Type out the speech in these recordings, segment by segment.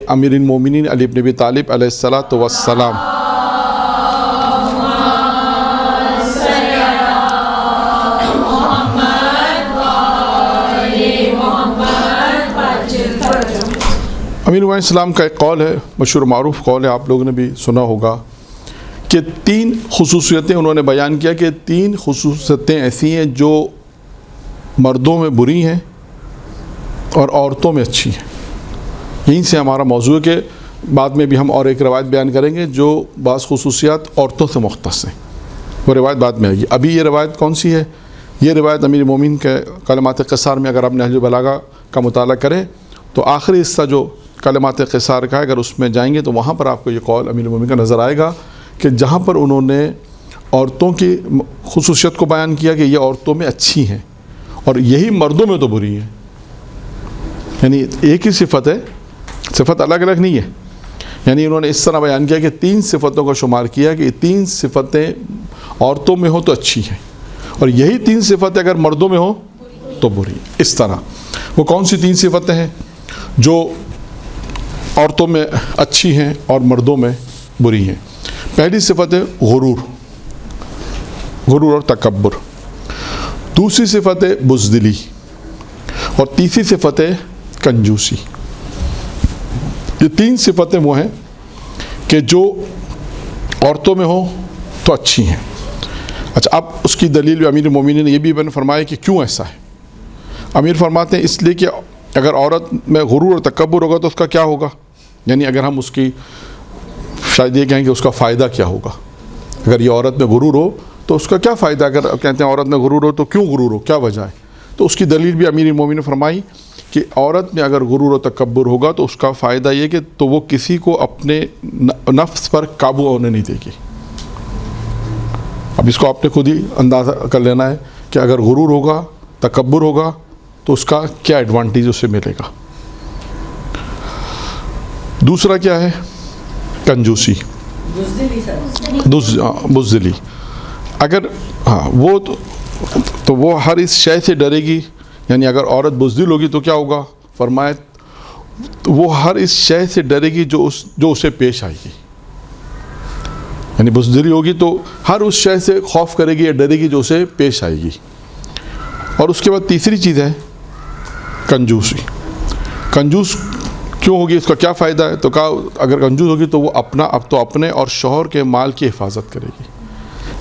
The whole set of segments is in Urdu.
امیر المومنین علی بن ابی طالب علیہ الصلاۃ والسلام۔ امیر المومنین السلام کا ایک قول ہے، مشہور معروف قول ہے، آپ لوگوں نے بھی سنا ہوگا کہ تین خصوصیتیں انہوں نے بیان کیا کہ تین خصوصیتیں ایسی ہیں جو مردوں میں بری ہیں اور عورتوں میں اچھی ہیں۔ یہیں سے ہمارا موضوع ہے کہ بعد میں بھی ہم اور ایک روایت بیان کریں گے جو بعض خصوصیات عورتوں سے مختص ہیں، وہ روایت بعد میں آئے گی۔ ابھی یہ روایت کون سی ہے؟ یہ روایت امیر المومنین کے کلمات قصار میں اگر آپ نہج البلاغہ کا مطالعہ کریں تو آخری حصہ جو کلمات قصار کا ہے، اگر اس میں جائیں گے تو وہاں پر آپ کو یہ قول امیر المومنین کا نظر آئے گا کہ جہاں پر انہوں نے عورتوں کی خصوصیت کو بیان کیا کہ یہ عورتوں میں اچھی ہیں اور یہی مردوں میں تو بری ہیں، یعنی ایک ہی صفت ہے، صفت الگ الگ نہیں ہے۔ یعنی انہوں نے اس طرح بیان کیا کہ تین صفتوں کا شمار کیا کہ یہ تین صفتیں عورتوں میں ہوں تو اچھی ہیں اور یہی تین صفتیں اگر مردوں میں ہوں تو بری۔ اس طرح وہ کون سی تین صفتیں ہیں جو عورتوں میں اچھی ہیں اور مردوں میں بری ہیں؟ پہلی صفت ہے غرور اور تکبر، دوسری صفت ہے بزدلی اور تیسری صفت ہے کنجوسی۔ یہ تین صفتیں وہ ہیں کہ جو عورتوں میں ہوں تو اچھی ہیں۔ اچھا، اب اس کی دلیل بھی امیر المومنین نے یہ بھی بیان فرمایا کہ کیوں ایسا ہے۔ امیر فرماتے ہیں اس لیے کہ اگر عورت میں غرور اور تکبر ہوگا تو اس کا کیا ہوگا، یعنی اگر ہم اس کی شاید یہ کہیں کہ اس کا فائدہ کیا ہوگا۔ اگر یہ عورت میں غرور ہو تو اس کا کیا فائدہ؟ اگر کہتے ہیں عورت میں غرور ہو تو کیوں غرور ہو، کیا وجہ ہے؟ تو اس کی دلیل بھی امیر المومنین نے فرمائی کہ عورت میں اگر غرور و تکبر ہوگا تو اس کا فائدہ یہ کہ تو وہ کسی کو اپنے نفس پر قابو ہونے نہیں دے گی۔ اب اس کو آپ نے خود ہی اندازہ کر لینا ہے کہ اگر غرور ہوگا، تکبر ہوگا تو اس کا کیا ایڈوانٹیج اسے ملے گا۔ دوسرا کیا ہے؟ کنجوسی، بزدلی۔ اگر وہ تو وہ ہر اس شے سے ڈرے گی، یعنی اگر عورت بزدل ہوگی تو کیا ہوگا؟ فرمائے وہ ہر اس شے سے ڈرے گی جو اسے پیش آئے گی، یعنی بزدلی ہوگی تو ہر اس شے سے خوف کرے گی یا ڈرے گی جو اسے پیش آئے گی۔ اور اس کے بعد تیسری چیز ہے کنجوسی۔ کنجوس کیوں ہوگی، اس کا کیا فائدہ ہے؟ تو کہا اگر کنجوس ہوگی تو وہ اپنے اور شوہر کے مال کی حفاظت کرے گی۔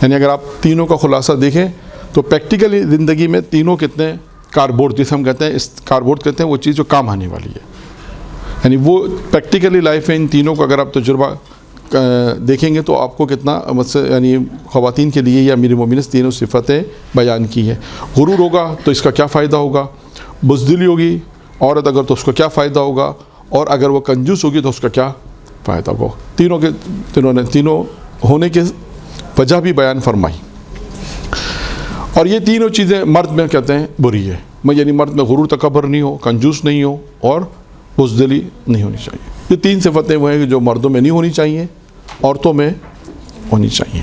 یعنی اگر آپ تینوں کا خلاصہ دیکھیں تو پریکٹیکلی زندگی میں تینوں کتنے کاربورڈ، جسے ہم کہتے ہیں کاربورڈ کہتے ہیں وہ چیز جو کام آنے والی ہے، یعنی وہ پریکٹیکلی لائف میں ان تینوں کو اگر آپ تجربہ دیکھیں گے تو آپ کو کتنا یعنی خواتین کے لیے یہ امیر المومنین نے تینوں صفتیں بیان کی ہیں۔ غرور ہوگا تو اس کا کیا فائدہ ہوگا، بزدلی ہوگی عورت اگر تو اس کا کیا فائدہ ہوگا، اور اگر وہ کنجوس ہوگی تو اس کا کیا فائدہ ہوگا۔ تینوں ہونے کے وجہ بھی بیان فرمائی۔ اور یہ تینوں چیزیں مرد میں کہتے ہیں بری ہے، یعنی مرد میں غرور تکبر نہیں ہو، کنجوس نہیں ہو اور بزدلی نہیں ہونی چاہیے۔ یہ تین صفتیں وہ ہیں جو مردوں میں نہیں ہونی چاہیے، عورتوں میں ہونی چاہیے۔